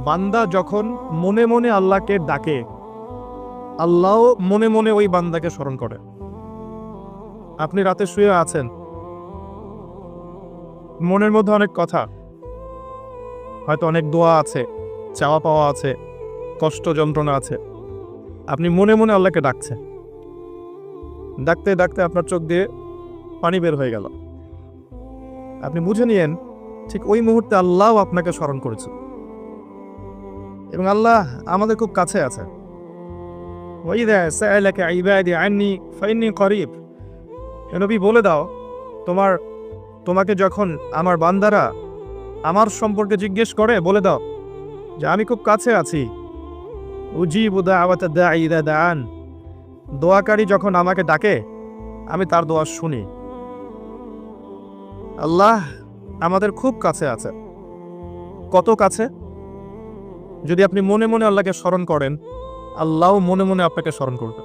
বান্দা যখন মনে মনে আল্লাহকে ডাকে, আল্লাহ মনে মনে ওই বান্দাকে স্মরণ করে। আপনি রাতে শুয়ে আছেন, মনের মধ্যে অনেক কথা, হয়তো অনেক দোয়া আছে, চাওয়া পাওয়া আছে, কষ্ট যন্ত্রণা আছে। আপনি মনে মনে আল্লাহকে ডাকছেন, ডাকতে ডাকতে আপনার চোখ দিয়ে পানি বের হয়ে গেল। আপনি বুঝে নিয়েন ঠিক ওই মুহূর্তে আল্লাহ আপনাকে স্মরণ করেছে, এবং আল্লাহ আমাদের খুব কাছে আছে। ওয়াইদা সাআলাকা ইবাদি আন্নী ফাইন্নী করিব। হে নবী, বলে দাও তোমাকে যখন আমার বান্দারা আমার সম্পর্কে জিজ্ঞেস করে, বলে দাও যে আমি খুব কাছে আছি। উজিবু দাওয়াতা দাঈ ইযা দাআন। দোয়াকারী যখন আমাকে ডাকে, আমি তার দোয়া শুনি। আল্লাহ আমাদের খুব কাছে আছে। কত কাছে? যদি আপনি মনে মনে আল্লাহকে স্মরণ করেন, আল্লাহও মনে মনে আপনাকে স্মরণ করবে।